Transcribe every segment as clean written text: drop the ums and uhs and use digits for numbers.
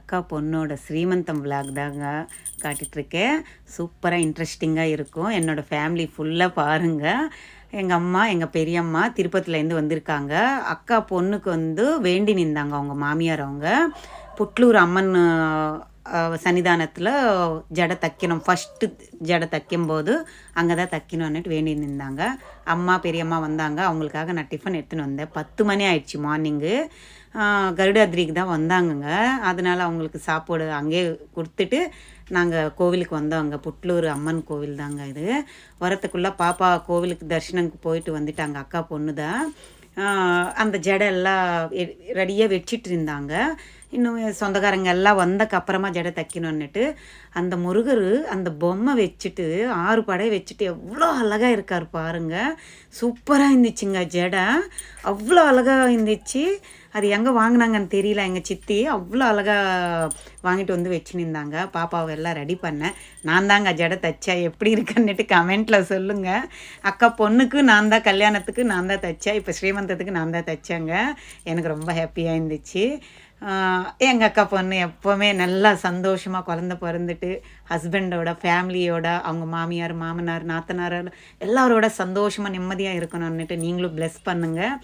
அக்கா பொண்ணோட ஸ்ரீமந்தம் விளாக் தாங்க காட்டிகிட்ருக்கேன். சூப்பராக இன்ட்ரெஸ்டிங்காக இருக்கும். என்னோடய ஃபேமிலி ஃபுல்லாக பாருங்கள். எங்கள் அம்மா, எங்கள் பெரியம்மா திருப்பதிலேருந்து வந்திருக்காங்க. அக்கா பொண்ணுக்கு வேண்டி நின்றாங்க அவங்க மாமியார். அவங்க புட்லூர் அம்மன் சன்னிதானத்தில் ஜடை தைக்கணும். ஃபஸ்ட்டு ஜடை தைக்கும்போது அங்கே தான் தைக்கணுன்னுட்டு வேண்டி நின்றாங்க. அம்மா பெரியம்மா வந்தாங்க. அவங்களுக்காக நான் டிஃபன் எடுத்துன்னு வந்தேன். 10 மணி ஆயிடுச்சு மார்னிங்கு. கருடாத்ரிக்கு தான் வந்தாங்கங்க. அதனால் அவங்களுக்கு சாப்பாடு அங்கேயே கொடுத்துட்டு நாங்கள் கோவிலுக்கு வந்தோம். அங்கே புட்லூர் அம்மன் கோவில் தாங்க இது. வரத்துக்குள்ளே பாப்பா கோவிலுக்கு தரிசனத்துக்கு போயிட்டு வந்துட்டாங்க. அக்கா பொண்ணு தான். அந்த ஜடை எல்லாம் ரெடியாக வச்சிட்டு இருந்தாங்க. இன்னும் சொந்தக்காரங்க எல்லாம் வந்தக்கப்புறமா ஜடை தைக்கணுன்னுட்டு அந்த முருகர் அந்த பொம்மை வச்சுட்டு 6 படை வச்சுட்டு எவ்வளோ அழகாக இருக்கார் பாருங்கள். சூப்பராக இருந்துச்சுங்க ஜடை. அவ்வளோ அழகாக இருந்துச்சு. அது எங்கே வாங்கினாங்கன்னு தெரியல. எங்கள் சித்தி அவ்வளோ அழகாக வாங்கிட்டு வந்து வச்சுருந்தாங்க. பாப்பாவை எல்லாம் ரெடி பண்ணேன். நான் தாங்க ஜடை தைச்சேன். எப்படி இருக்குன்னுட்டு கமெண்ட்டில் சொல்லுங்கள். அக்கா பொண்ணுக்கு நான் தான், கல்யாணத்துக்கு நான் தான் தைச்சேன். இப்போ ஸ்ரீமந்தத்துக்கு நான் தான் தைச்சேங்க. எனக்கு ரொம்ப ஹாப்பியாக இருந்துச்சு. எங்கள் அக்கா பொண்ணு எப்போவுமே நல்லா சந்தோஷமாக குழந்த பிறந்துட்டு ஹஸ்பண்டோட ஃபேமிலியோட அவங்க மாமியார் மாமனார் நாத்தனார் எல்லாரோட சந்தோஷமாக நிம்மதியாக இருக்கணும்னுட்டு நீங்களும் ப்ளெஸ் பண்ணுங்கள்.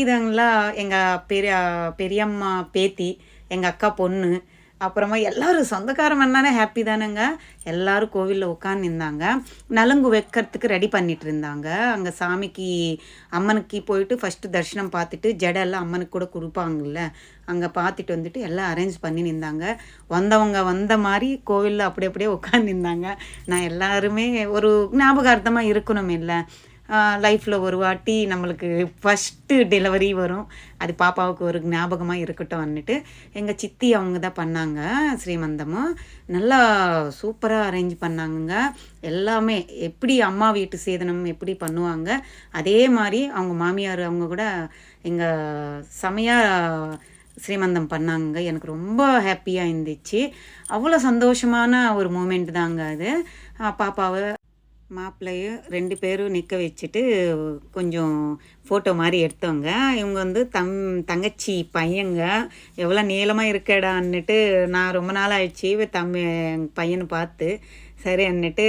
இதெல்லாம் எங்கள் பெரியம்மா பேத்தி, எங்கள் அக்கா பொண்ணு, அப்புறமா எல்லோரும் சொந்தக்காரமன்னானே ஹாப்பி தானேங்க. எல்லோரும் கோவிலில் உட்காந்துருந்தாங்க. நலுங்கு வைக்கிறதுக்கு ரெடி பண்ணிகிட்டு இருந்தாங்க. அங்கே சாமிக்கு அம்மனுக்கு போயிட்டு ஃபஸ்ட்டு தரிசனம் பார்த்துட்டு ஜடெல்லாம் அம்மனுக்கு கூட கொடுப்பாங்கல்ல, அங்கே பார்த்துட்டு வந்துட்டு எல்லாம் அரேஞ்ச் பண்ணி நின்றாங்க. வந்தவங்க வந்த மாதிரி கோவிலில் அப்படியே உட்காந்துருந்தாங்க. நான் எல்லாருமே ஒரு ஞாபகார்த்தமாக இருக்கணும் இல்லை, லைஃப்பில் ஒரு வாட்டி நம்மளுக்கு ஃபஸ்ட்டு டெலிவரி வரும், அது பாப்பாவுக்கு ஒரு ஞாபகமாக இருக்கட்டும் வந்துட்டு எங்கள் சித்தி அவங்க தான் பண்ணாங்க. ஸ்ரீமந்தமும் நல்லா சூப்பராக அரேஞ்ச் பண்ணாங்கங்க. எல்லாமே எப்படி அம்மா வீட்டு சேதனம் எப்படி பண்ணுவாங்க அதே மாதிரி அவங்க மாமியார் அவங்க கூட எங்கள் செமையாக ஸ்ரீமந்தம் பண்ணாங்க. எனக்கு ரொம்ப ஹாப்பியாக இருந்துச்சு. அவ்வளோ சந்தோஷமான ஒரு மூமெண்ட் தாங்க அது. பாப்பாவை மாப்பிள்ளையும் 2 பேரும் நிற்க வச்சுட்டு கொஞ்சம் ஃபோட்டோ மாதிரி எடுத்தவங்க. இவங்க தங்கச்சி பையங்க. எவ்வளோ நீளமாக இருக்கடான்னுட்டு நான் ரொம்ப நாள் ஆயிடுச்சு பையனை பார்த்து. சரி அன்னுட்டு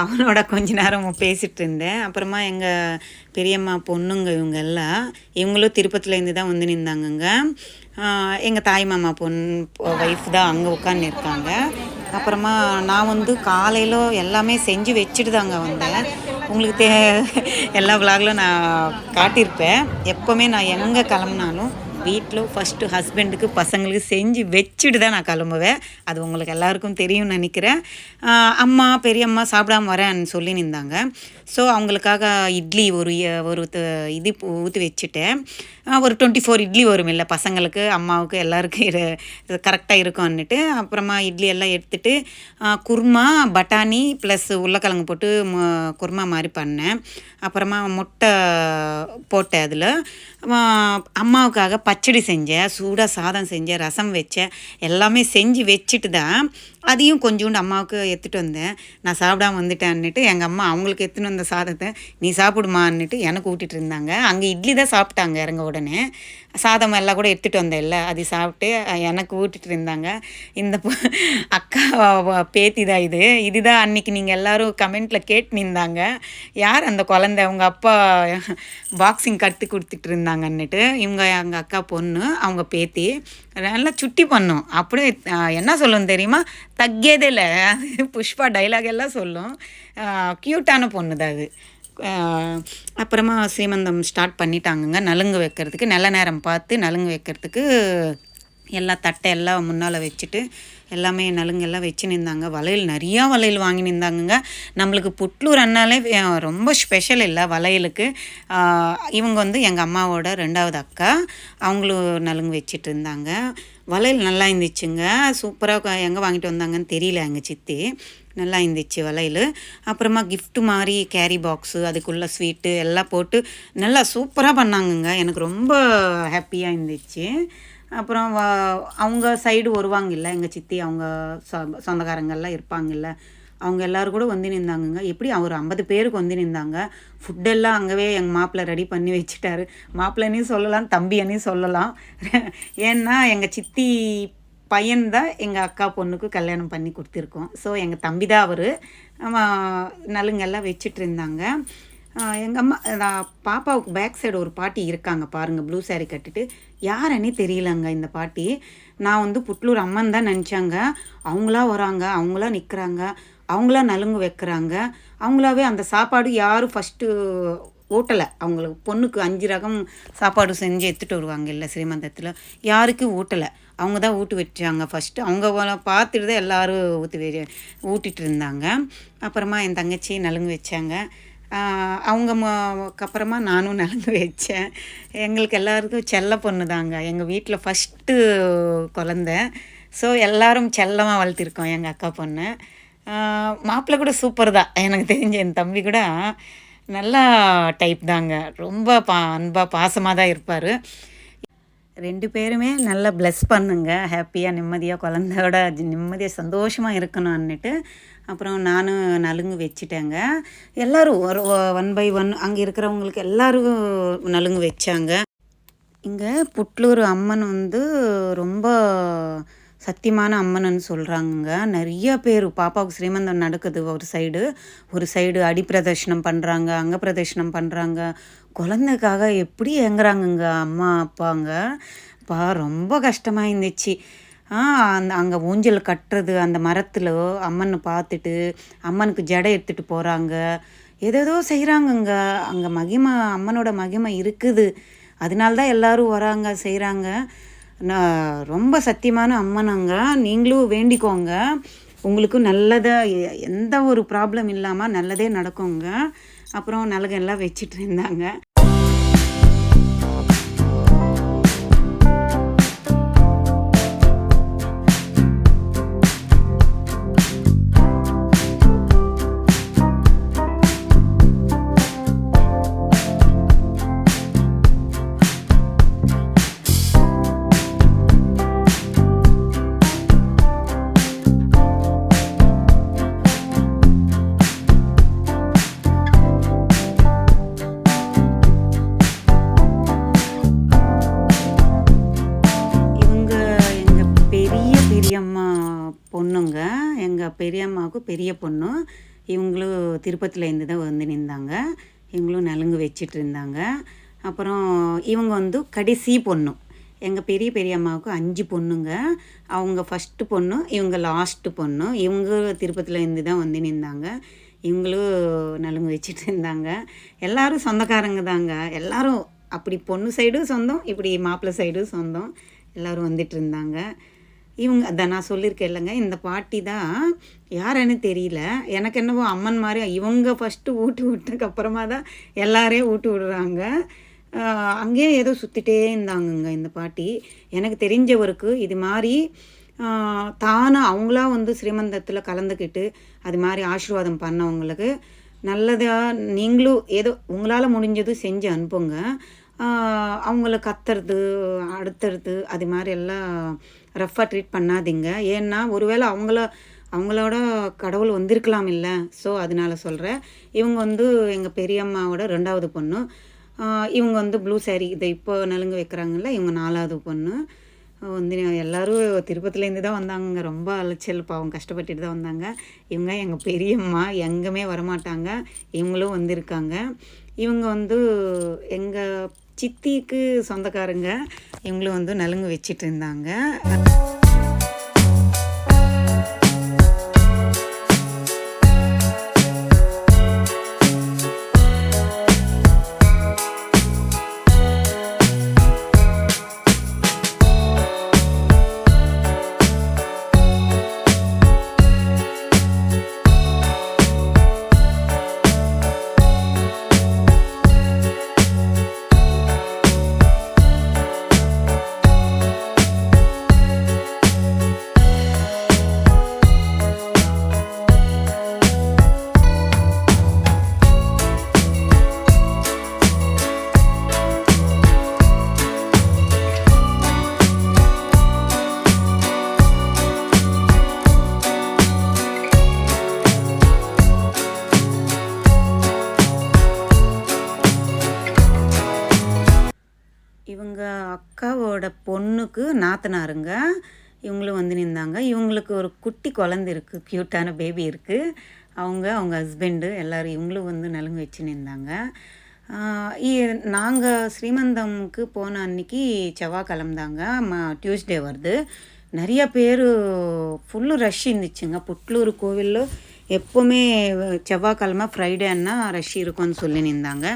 அவனோட கொஞ்ச நேரம் பேசிகிட்டு இருந்தேன். அப்புறமா எங்கள் பெரியம்மா பொண்ணுங்க இவங்களும் திருப்பதிலேருந்து தான் வந்து நின்றாங்கங்க. எங்கள் தாய் மாமா ஒய்ஃப் தான் அங்கே உட்காந்துருக்காங்க. அப்புறமா நான் காலையில் எல்லாமே செஞ்சு வச்சுட்டு தாங்க வந்தேன். உங்களுக்கு எல்லா விலாகிலும் நான் காட்டியிருப்பேன். எப்போவுமே நான் எங்கே கிளம்புனாலும் வீட்டில் ஃபஸ்ட்டு ஹஸ்பண்டுக்கு பசங்களுக்கு செஞ்சு வச்சுட்டு தான் நான் கிளம்புவேன். அது உங்களுக்கு எல்லாருக்கும் தெரியும்னு நினைக்கிறேன். அம்மா பெரியம்மா சாப்பிடாம வரேன்னு சொல்லி நின்றாங்க. ஸோ அவங்களுக்காக இட்லி ஒரு இது ஊற்றி வச்சுட்டேன். ஒரு 24 இட்லி வரும் இல்லை பசங்களுக்கு அம்மாவுக்கு எல்லாருக்கும் கரெக்டாக இருக்கும்னுட்டு. அப்புறமா இட்லி எல்லாம் எடுத்துகிட்டு குருமா பட்டாணி ப்ளஸ் உருளைக்கிழங்கு போட்டு குருமா மாதிரி பண்ணேன். அப்புறமா முட்டை போட்டேன். அதில் அம்மாவுக்காக பச்சடி செஞ்சேன், சூடாக சாதம் செஞ்சேன், ரசம் வச்சேன். எல்லாமே செஞ்சு வச்சுட்டு தான் அதையும் கொஞ்சோண்டு அம்மாவுக்கு எடுத்துகிட்டு வந்தேன். நான் சாப்பிடாம வந்துட்டேன்னுட்டு எங்கள் அம்மா அவங்களுக்கு எடுத்துன்னு வந்த சாதத்தை நீ சாப்பிடுமான்னுட்டு எனக்கு ஊட்டிகிட்டு இருந்தாங்க. அங்கே இட்லி தான் சாப்பிட்டாங்க இறங்க உடனே. சாதம் எல்லாம் கூட எடுத்துகிட்டு வந்தேன்ல அது சாப்பிட்டு எனக்கு ஊட்டிகிட்டு இருந்தாங்க. இந்த அக்கா பேத்தி தான் இதுதான் அன்றைக்கி நீங்கள் எல்லோரும் கமெண்ட்டில் கேட்டு நின்றாங்க, யார் அந்த குழந்தை அவங்க அப்பா பாக்ஸிங் கற்று கொடுத்துட்டு இருந்தாங்கன்னுட்டு. இவங்க எங்கள் அக்கா பொண்ணு, அவங்க பேத்தி நல்லா சுட்டி பண்ணும். அப்படியே என்ன சொல்லணும் தெரியுமா, தగ్గேதில்லை. புஷ்பா டைலாக் எல்லாம் சொல்லும். க்யூட்டான பொண்ணு தான் அது. அப்புறமா ஸ்ரீமந்தம் ஸ்டார்ட் பண்ணிட்டாங்கங்க. நலுங்கு வைக்கிறதுக்கு நல்ல நேரம் பார்த்து நலுங்கு வைக்கிறதுக்கு எல்லா தட்டை எல்லாம் முன்னால் வச்சுட்டு எல்லாமே நலுங்கெல்லாம் வச்சு நின்றாங்க. வளையல் நிறையா வளையல் வாங்கி நின்றாங்கங்க. நம்மளுக்கு புட்லூர் அண்ணாலே ரொம்ப ஸ்பெஷல் இல்லை வளையலுக்கு. இவங்க எங்கள் அம்மாவோட 2வது அக்கா, அவங்களும் நலுங்கு வச்சுட்டு இருந்தாங்க. வளையல் நல்லா இருந்துச்சுங்க. சூப்பராக எங்கே வாங்கிட்டு வந்தாங்கன்னு தெரியல எங்கள் சித்தி. நல்லா இருந்துச்சு வளையல். அப்புறமா கிஃப்ட்டு மாதிரி கேரி பாக்ஸு அதுக்குள்ளே ஸ்வீட்டு எல்லாம் போட்டு நல்லா சூப்பராக பண்ணாங்கங்க. எனக்கு ரொம்ப ஹாப்பியாக இருந்துச்சு. அப்புறம் அவங்க சைடு வருவாங்கல்ல எங்கள் சித்தி, அவங்க சொந்தக்காரங்கள்லாம் இருப்பாங்கல்ல, அவங்க எல்லோரும் கூட வந்து நின்றாங்கங்க. எப்படி ஒரு 50 பேருக்கு வந்து நின்றாங்க. ஃபுட்டெல்லாம் அங்கேவே எங்கள் மாப்பிள்ளை ரெடி பண்ணி வச்சுட்டாரு. மாப்பிள்ளைனையும் சொல்லலாம், தம்பியனையும் சொல்லலாம். ஏன்னா எங்கள் சித்தி பையன் தான் எங்கள் அக்கா பொண்ணுக்கு கல்யாணம் பண்ணி கொடுத்துருக்கோம். ஸோ எங்கள் தம்பி தான் அவர். நலுங்கெல்லாம் வச்சுட்டு இருந்தாங்க. எங்கள் அம்மா பாப்பாவுக்கு பேக் சைடு ஒரு பாட்டி இருக்காங்க பாருங்கள், ப்ளூ சாரீ கட்டிட்டு. யாருன்னே தெரியலங்க இந்த பாட்டி. நான் வந்து புட்லூர் அம்மன் தான் நினச்சாங்க. அவங்களா வராங்க, அவங்களா நிற்கிறாங்க, அவங்களா நலுங்கு வைக்கிறாங்க. அவங்களாவே அந்த சாப்பாடு யாரும் ஃபஸ்ட்டு ஊட்டலை. அவங்களுக்கு பொண்ணுக்கு 5 ரகம் சாப்பாடு செஞ்சு எடுத்துகிட்டு வருவாங்க இல்லை ஸ்ரீமந்தத்தில், யாருக்கும் ஊட்டலை. அவங்க தான் ஊட்டி வச்சாங்க ஃபஸ்ட்டு. அவங்க பார்த்துட்டு தான் எல்லோரும் ஊட்டிகிட்டு இருந்தாங்க. அப்புறமா என் தங்கச்சி நலுங்கு வச்சாங்க. அப்புறமா நானும் நலுங்கு வச்சேன். எங்களுக்கு எல்லாருக்கும் செல்ல பொண்ணு தாங்க. எங்கள் வீட்டில் ஃபஸ்ட்டு குழந்த. ஸோ எல்லோரும் செல்லமாக வளர்த்திருக்கோம் எங்கள் அக்கா பொண்ணு. மாப்பிள்ளை கூட சூப்பர் தான். எனக்கு தெரிஞ்ச என் தம்பி கூட நல்லா டைப் தாங்க. ரொம்ப அன்பாக பாசமாக தான் இருப்பார். 2 பேருமே நல்லா ப்ளஸ் பண்ணுங்க. ஹாப்பியாக நிம்மதியாக குழந்தையோட நிம்மதியாக சந்தோஷமாக இருக்கணும்னுட்டு அப்புறம் நானும் நலுங்கு வச்சுட்டேங்க. எல்லோரும் ஒரு 1 பை 1 அங்கே இருக்கிறவங்களுக்கு எல்லோரும் நலுங்கு வச்சாங்க. இங்கே புட்லூர் அம்மன் வந்து ரொம்ப சத்தியமான அம்மன்னு சொல்கிறாங்க. நிறைய பேர் பாப்பாவுக்கு ஸ்ரீமந்தம் நடக்குது. ஒரு சைடு அடி பிரதர்ஷனம் பண்ணுறாங்க, அங்கே பிரதர்ஷனம் பண்ணுறாங்க. குழந்தைக்காக எப்படி ஏங்குறாங்கங்க அம்மா அப்பாங்க. ரொம்ப கஷ்டமாக இருந்துச்சு. அங்கே ஊஞ்சல் கட்டுறது, அந்த மரத்தில் அம்மனை பார்த்துட்டு அம்மனுக்கு ஜடை எடுத்துகிட்டு போகிறாங்க, ஏதேதோ செய்கிறாங்கங்க. அங்கே அம்மனோட மகிமை இருக்குது. அதனால தான் எல்லோரும் வராங்க, செய்கிறாங்க. ரொம்ப சத்தியமான அம்மனுங்க. நீங்களும் வேண்டிக்கோங்க, உங்களுக்கு நல்லதாக எந்த ஒரு ப்ராப்ளம் இல்லாமல் நல்லதே நடக்குங்க. அப்புறம் நலுங்கெல்லாம் வச்சுட்டு இருந்தாங்க. பொண்ணுங்க, எங்கள் பெரியம்மாவுக்கு பெரிய பொண்ணு. இவங்களும் திருப்பதியிலேருந்து தான் வந்து நின்றாங்க. இவங்களும் நலுங்கு வச்சிட்டு இருந்தாங்க. அப்புறம் இவங்க வந்து கடைசி பொண்ணு. எங்கள் பெரியம்மாவுக்கு 5 பொண்ணுங்க. அவங்க ஃபஸ்ட்டு பொண்ணு, இவங்க லாஸ்ட்டு பொண்ணு. இவங்க திருப்பதியிலேருந்து தான் வந்து நின்றாங்க. இவங்களும் நலுங்கு வச்சிட்டு இருந்தாங்க. எல்லோரும் சொந்தக்காரங்க தாங்க. எல்லோரும் அப்படி பொண்ணு சைடும் சொந்தம், இப்படி மாப்பிள்ளை சைடும் சொந்தம். எல்லோரும் வந்துட்டு இருந்தாங்க. இவங்க அதை நான் சொல்லியிருக்கேன் இல்லைங்க, இந்த பாட்டி தான் யாருன்னு தெரியல. எனக்கு என்னவோ அம்மன் மாதிரி இவங்க ஃபஸ்ட்டு ஊட்டி விட்டதுக்கப்புறமா தான் எல்லாரையும் ஊட்டி விடுறாங்க. அங்கேயே ஏதோ சுற்றிட்டே இருந்தாங்கங்க இந்த பாட்டி. எனக்கு தெரிஞ்சவருக்கு இது மாதிரி தானாக அவங்களா வந்து ஸ்ரீமந்தத்தில் கலந்துக்கிட்டு அது மாதிரி ஆசீர்வாதம் பண்ணவங்களுக்கு நல்லதாக நீங்களும் ஏதோ உங்களால் முடிஞ்சது செஞ்சு அனுப்புங்க. அவங்கள கத்துறது, அடுத்துறது அது மாதிரி எல்லாம் ரஃப்பாக ட்ரீட் பண்ணாதீங்க. ஏன்னா ஒருவேளை அவங்களோட கடவுள் வந்திருக்கலாம் இல்லை. ஸோ அதனால சொல்கிறேன். இவங்க வந்து எங்கள் பெரியம்மாவோட 2வது பொண்ணு. இவங்க வந்து ப்ளூ சாரீ இதை இப்போ நலுங்கு வைக்கிறாங்கல்ல, இவங்க 4வது பொண்ணு. வந்து எல்லோரும் திருப்பதிலேருந்து தான் வந்தாங்க. ரொம்ப அலைச்சல், பாவம் கஷ்டப்பட்டுட்டு தான் வந்தாங்க. இவங்க எங்கள் பெரியம்மா எங்கேயுமே வரமாட்டாங்க. இவங்களும் வந்திருக்காங்க. இவங்க வந்து எங்கள் சித்திக்கு சொந்தக்காரங்க. இவங்களும் வந்து நலுங்கு வச்சிட்டு இருந்தாங்க. அக்காவோட பொண்ணுக்கு நாத்தனாருங்க. இவங்களும் வந்து நின்னாங்க. இவங்களுக்கு ஒரு குட்டி குழந்தை இருக்குது, க்யூட்டான பேபி இருக்குது. அவங்க ஹஸ்பண்டு எல்லோரும் இவங்களும் வந்து நலுங்கு வச்சு நின்னாங்க. நாங்கள் ஸ்ரீமந்தம்க்கு போன அன்னைக்கு செவ்வாய்க்கிழமை தாங்க, டியூஸ்டே வருது. நிறைய பேர் ஃபுல்லு ரஷ் இருந்துச்சுங்க. புட்லூர் கோவிலில் எப்போவுமே செவ்வாய்க்கிழமை ஃப்ரைடேன்னா ரஷ் இருக்கும்னு சொல்லி நின்றாங்க.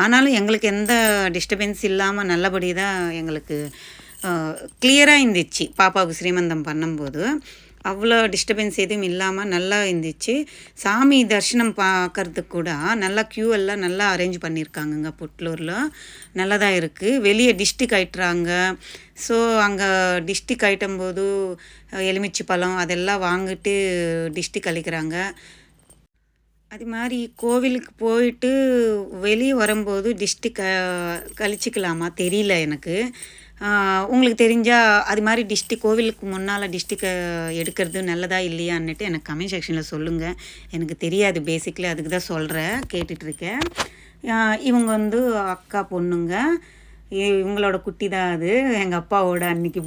ஆனாலும் எங்களுக்கு எந்த டிஸ்டர்பன்ஸ் இல்லாமல் நல்லபடி தான் எங்களுக்கு கிளியராக இருந்துச்சு. பாப்பாவுக்கு ஸ்ரீமந்தம் பண்ணும்போது அவ்வளோ டிஸ்டர்பன்ஸ் எதுவும் இல்லாமல் நல்லா இருந்துச்சு. சாமி தரிசனம் பார்க்கறதுக்கு கூட நல்லா க்யூ எல்லாம் நல்லா அரேஞ்ச் பண்ணியிருக்காங்கங்க. புட்லூரில் நல்லா தான் இருக்குது. வெளியே டிஸ்ட்ரிக் ஆயிட்டுறாங்க. ஸோ அங்கே டிஸ்ட்ரிக் ஆயிட்டும்போது எலுமிச்சை பழம் அதெல்லாம் வாங்கிட்டு டிஸ்ட்ரிக் அளிக்கிறாங்க. அது மாதிரி கோவிலுக்கு போயிட்டு வெளியே வரும்போது டிஸ்ட்ரிக் கழிச்சிக்கலாமா தெரியல எனக்கு. உங்களுக்கு தெரிஞ்சால் அது மாதிரி கோவிலுக்கு முன்னால் டிஸ்ட்ரிக்கை எடுக்கிறது நல்லதா இல்லையான்னுட்டு எனக்கு கமெண்ட் செக்ஷனில் சொல்லுங்கள். எனக்கு தெரியாது, பேசிக்கலி அதுக்கு தான் சொல்கிறேன், கேட்டுட்ருக்கேன். இவங்க வந்து அக்கா பொண்ணுங்க. இவங்களோட குட்டி தான் அது. எங்கள் அப்பாவோட அன்றைக்கி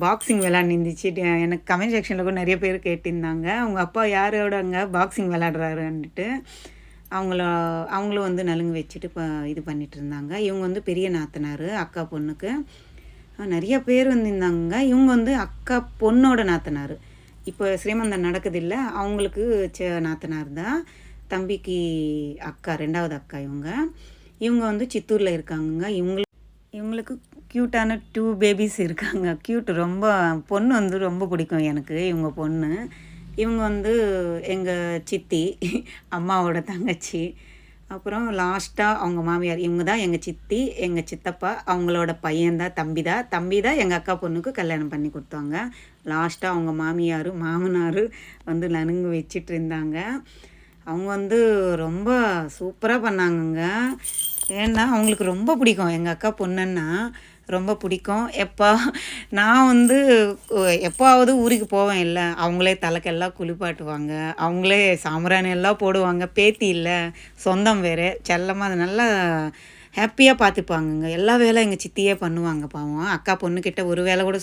பாக்ஸிங் விளாண்டுருந்துச்சு. எனக்கு கமெண்ட் செக்ஷனில் கூட நிறைய பேர் கேட்டிருந்தாங்க, அவங்க அப்பா யாரோடங்க பாக்ஸிங் விளாடுறாருன்ட்டு. அவங்களும் வந்து நலுங்கு வச்சுட்டு இது பண்ணிகிட்டு இருந்தாங்க. இவங்க வந்து பெரிய நாத்தனார் அக்கா பொண்ணுக்கு. நிறைய பேர் வந்திருந்தாங்க. இவங்க வந்து அக்கா பொண்ணோட நாத்தனார். இப்போ ஸ்ரீமந்தம் நடக்குதில்ல, அவங்களுக்கு நாத்தனார் தான். தம்பிக்கு அக்கா, 2வது அக்கா இவங்க வந்து சித்தூரில் இருக்காங்க. இவங்களுக்கு க்யூட்டான 2 பேபிஸ் இருக்காங்க. க்யூட், ரொம்ப பொண்ணு வந்து ரொம்ப பிடிக்கும் எனக்கு இவங்க பொண்ணு. இவங்க வந்து எங்கள் சித்தி, அம்மாவோட தங்கச்சி. அப்புறம் லாஸ்ட்டாக அவங்க மாமியார். இவங்க தான் எங்கள் சித்தி, எங்கள் சித்தப்பா, அவங்களோட பையன்தான், தம்பி தான் எங்கள் அக்கா பொண்ணுக்கு கல்யாணம் பண்ணி கொடுத்தாங்க. லாஸ்ட்டாக அவங்க மாமியார் மாமனார் வந்து நலுங்கு வச்சிட்டு இருந்தாங்க. அவங்க வந்து ரொம்ப சூப்பராக பண்ணாங்கங்க. ஏன்னா அவங்களுக்கு ரொம்ப பிடிக்கும், எங்கள் அக்கா பொண்ணுன்னா ரொம்ப பிடிக்கும். நான் வந்து எப்போவாவது ஊருக்கு போவேன் இல்லை, அவங்களே தலைக்கெல்லாம் குளிப்பாட்டுவாங்க, அவங்களே சாம்பிராணி எல்லாம் போடுவாங்க. பேத்தி இல்லை, சொந்தம் வேறு, செல்லமாக அது நல்லா ஹாப்பியாக பார்த்துப்பாங்கங்க. எல்லா வேலை எங்கள் சித்தியே பண்ணுவாங்க. பாவம் அக்கா பொண்ணுக்கிட்ட ஒரு வேலை கூட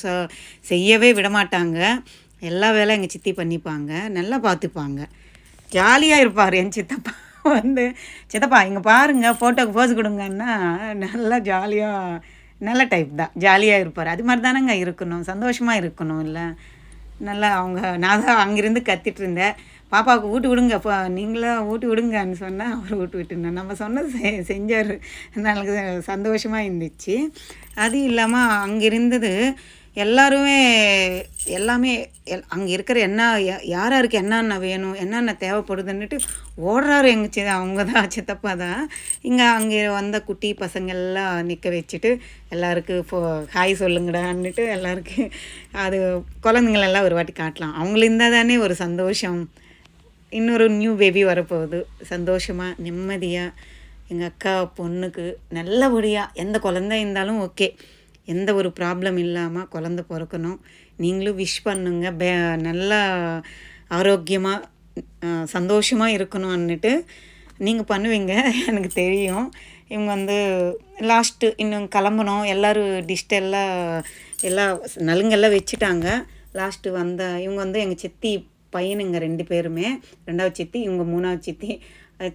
செய்யவே விடமாட்டாங்க. எல்லா வேலை எங்கள் சித்தி பண்ணிப்பாங்க, நல்லா பார்த்துப்பாங்க. ஜாலியாக இருப்பார் என் சித்தப்பா. வந்து சித்தப்பா இங்கே பாருங்கள், ஃபோட்டோக்கு போஸ் கொடுங்கன்னா நல்லா ஜாலியாக, நல்ல டைப் தான், ஜாலியாக இருப்பார். அது மாதிரி தானேங்க இருக்கணும், சந்தோஷமாக இருக்கணும் இல்லை. நல்லா நான் தான் அங்கேருந்து கத்திட்டு இருந்தேன், பாப்பாவுக்கு ஊட்டி விடுங்க, நீங்களாம் ஊட்டி விடுங்கன்னு சொன்னால் அவர் ஊட்டி விட்டுருந்தேன். நம்ம சொன்னது செஞ்சார். எனக்கு சந்தோஷமாக இருந்துச்சு. அது இல்லாமல் அங்கே இருந்தது எல்லாருமே எல்லாமே அங்கே இருக்கிற யாருக்கு என்னென்ன வேணும், என்னென்ன தேவைப்படுதுன்னுட்டு ஓடுறாரு அவங்க தான், சித்தப்பா தான். அங்கே வந்த குட்டி பசங்கள்லாம் நிற்க வச்சுட்டு எல்லாருக்கும் ஹாய் சொல்லுங்கடான்னுட்டு எல்லாருக்கும் அது குழந்தைங்களெல்லாம் ஒரு வாட்டி காட்டலாம். அவங்கள இருந்தால் தானே ஒரு சந்தோஷம். இன்னொரு நியூ பேபி வரப்போகுது. சந்தோஷமாக நிம்மதியாக எங்கள் அக்கா பொண்ணுக்கு நல்லபடியாக எந்த குழந்தை இருந்தாலும் ஓகே, எந்த ஒரு ப்ராப்ளம் இல்லாமல் குழந்த பிறக்கணும். நீங்களும் விஷ் பண்ணுங்க, நல்லா ஆரோக்கியமாக சந்தோஷமாக இருக்கணும்னுட்டு நீங்கள் பண்ணுவீங்க, எனக்கு தெரியும். இவங்க வந்து லாஸ்ட்டு இன்னும் கிளம்பணும். எல்லோரும் எல்லாம் நலுங்கெல்லாம் வச்சுட்டாங்க. லாஸ்ட்டு இவங்க வந்து எங்கள் சித்தி பையனுங்க 2 பேருமே. 2வது சித்தி, இவங்க 3வது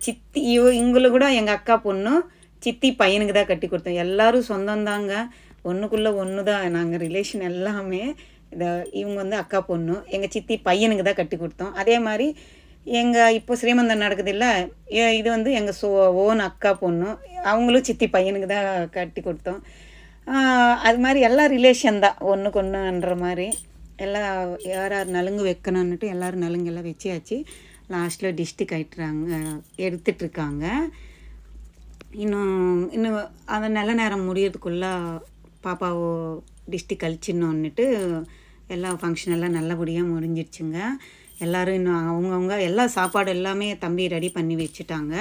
சித்தி. இவங்கள கூட எங்கள் அக்கா பொண்ணு சித்தி பையனுக்கு தான் கட்டி கொடுத்தோம். எல்லோரும் சொந்தந்தாங்க, ஒன்றுக்குள்ளே ஒன்று தான் நாங்கள் ரிலேஷன் எல்லாமே. இவங்க வந்து அக்கா பொண்ணு, எங்கள் சித்தி பையனுக்கு தான் கட்டி கொடுத்தோம். அதே மாதிரி இப்போ ஸ்ரீமந்தம் நடக்குதில்ல, இது வந்து எங்கள் ஓன் அக்கா பொண்ணு, அவங்களும் சித்தி பையனுக்கு தான் கட்டி கொடுத்தோம். அது மாதிரி எல்லா ரிலேஷன் தான், ஒன்றுக்கு ஒன்றுன்ற மாதிரி. எல்லாம் யார் நலுங்கு வைக்கணுன்னுட்டு எல்லோரும் நலுங்கெல்லாம் வச்சியாச்சு. லாஸ்ட்டில் டிஸ்ட்ரிக் எடுத்துட்ருக்காங்க. இன்னும் அந்த நல்ல நேரம் முடியறதுக்குள்ளே பாப்பாவோ டிஸ்ட்ரிக் கழிச்சிடணுன்னுட்டு எல்லா ஃபங்க்ஷன் எல்லாம் நல்லபடியாக முடிஞ்சிடுச்சுங்க. எல்லோரும் இன்னும் அவங்கவுங்க எல்லா சாப்பாடு எல்லாமே தம்பி ரெடி பண்ணி வச்சுட்டாங்க.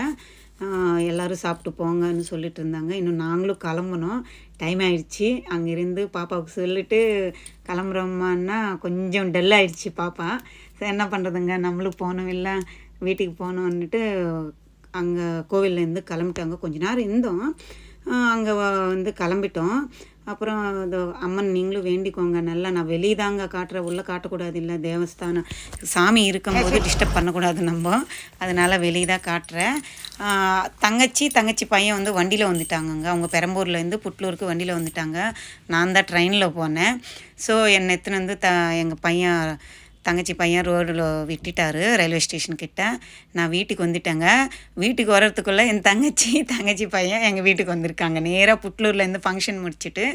எல்லோரும் சாப்பிட்டு போங்கன்னு சொல்லிட்டு இருந்தாங்க. இன்னும் நாங்களும் கிளம்பணும், டைம் ஆயிடுச்சு. அங்கேருந்து பாப்பாவுக்கு சொல்லிட்டு கிளம்புறோமான்னா கொஞ்சம் டல் ஆயிடுச்சு பாப்பா. என்ன பண்ணுறதுங்க, நம்மளும் போனோம் இல்லை, வீட்டுக்கு போகணுன்னுட்டு அங்கே கோவில்லேருந்து கிளம்பிட்டாங்க. கொஞ்ச நேரம் இருந்தோம். அங்கே வந்து கிளம்பிட்டோம். அப்புறம் இது அம்மன் நீங்களும் வேண்டிக்கோங்க நல்லா. நான் வெளியே தாங்க காட்டுறேன், உள்ளே காட்டக்கூடாது, இல்லை தேவஸ்தானம் சாமி இருக்கும்போது டிஸ்டர்ப் பண்ணக்கூடாது நம்ம. அதனால் வெளியே தான் காட்டுறேன். தங்கச்சி பையன் வந்து வண்டியில் வந்துட்டாங்கங்க. அவங்க பெரம்பூர்லேருந்து புட்லூருக்கு வண்டியில் வந்துட்டாங்க. நான் தான் ட்ரெயினில் போனேன். ஸோ என்னை எடுத்துன்னு வந்து எங்கள் பையன் தங்கச்சி பையன் ரோடில் விட்டுட்டார் ரயில்வே ஸ்டேஷன்கிட்ட. நான் வீட்டுக்கு வந்துட்டேங்க. வீட்டுக்கு வர்றதுக்குள்ளே என் தங்கச்சி பையன் எங்கள் வீட்டுக்கு வந்திருக்காங்க. நேராக புட்லூர்லேருந்து ஃபங்க்ஷன் முடிச்சுட்டு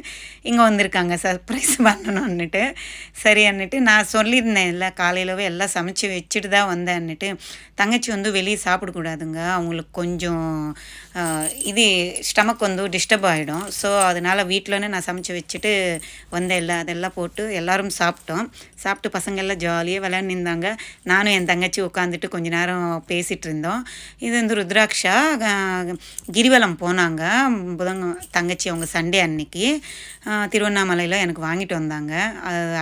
இங்கே வந்திருக்காங்க சர்ப்ரைஸ் பண்ணணுன்னுட்டு. சரி அன்னுட்டு நான் சொல்லியிருந்தேன் இல்லை காலையிலவே எல்லாம் சமைச்சு வச்சுட்டு தான் வந்தேன்னுட்டு. தங்கச்சி வந்து வெளியே சாப்பிடக்கூடாதுங்க, அவங்களுக்கு கொஞ்சம் இது ஸ்டமக் வந்து டிஸ்டர்ப் ஆகிடும். ஸோ அதனால் வீட்டிலன்னு நான் சமைச்சு வச்சுட்டு வந்தேன். இல்லை அதெல்லாம் போட்டு எல்லோரும் சாப்பிட்டு பசங்க எல்லாம் ஜாலியாக விளையாண்டுருந்தாங்க. நானும் என் தங்கச்சி உட்காந்துட்டு கொஞ்ச நேரம் பேசிகிட்டு இருந்தோம். இது வந்து ருத்ராட்சா கிரிவலம் போனாங்க தங்கச்சி அவங்க சண்டே அன்னைக்கு திருவண்ணாமலையில் எனக்கு வாங்கிட்டு வந்தாங்க.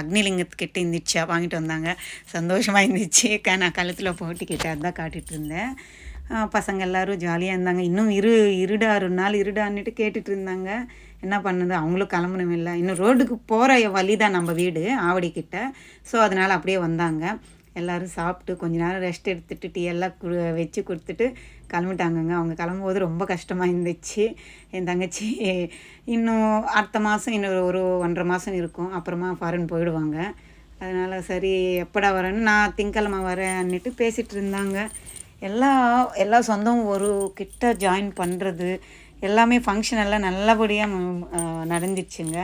அக்னிலிங்கத்துக்கிட்ட இருந்துச்சா வாங்கிட்டு வந்தாங்க. சந்தோஷமாக இருந்துச்சு. நான் கழுத்தில் போட்டுக்கிட்டே அதான் காட்டிகிட்டு இருந்தேன். பசங்க எல்லோரும் ஜாலியாக இருந்தாங்க. இன்னும் இருடா 2 நாள் இருடான்னுட்டு கேட்டுட்டு இருந்தாங்க. என்ன பண்ணுது, அவங்களும் கிளம்பணும் இல்லை, இன்னும் ரோடுக்கு போகிற வழி தான் நம்ம வீடு ஆவடிக்கிட்ட. ஸோ அதனால் அப்படியே வந்தாங்க. எல்லோரும் சாப்பிட்டு கொஞ்ச நேரம் ரெஸ்ட் எடுத்துகிட்டு டீ எல்லாம் வச்சு கொடுத்துட்டு கிளம்பிட்டாங்கங்க. அவங்க கிளம்பும்போது ரொம்ப கஷ்டமாக இருந்துச்சு. என் தங்கச்சி இன்னும் அடுத்த மாதம் இன்னும் ஒரு 1.5 மாதம் இருக்கும், அப்புறமா ஃபாரின் போயிடுவாங்க. அதனால் சரி எப்படா வரேன்னு நான் திங்கக்கிழமை வரேன்னுட்டு பேசிகிட்டு இருந்தாங்க. எல்லா சொந்தம் ஒரு கிட்ட ஜாயின் பண்ணுறது எல்லாமே ஃபங்க்ஷன் எல்லாம் நல்லபடியாக நடந்துச்சுங்க.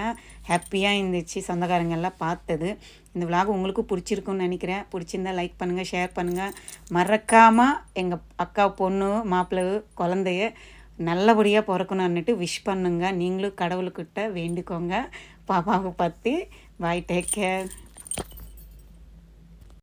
ஹாப்பியாக இருந்துச்சு சொந்தக்காரங்க எல்லாம் பார்த்தது. இந்த விலாக் உங்களுக்கு பிடிச்சிருக்குன்னு நினைக்கிறேன். பிடிச்சிருந்தா லைக் பண்ணுங்கள், ஷேர் பண்ணுங்கள். மறக்காமல் எங்கள் அக்கா பொண்ணு மாப்பிள்ளை குழந்தைய நல்லபடியாக பிறக்கணுன்னுட்டு விஷ் பண்ணுங்க. நீங்களும் கடவுள்கிட்ட வேண்டிக்கோங்க பாப்பாவை பற்றி. பாய், டேக் கேர்.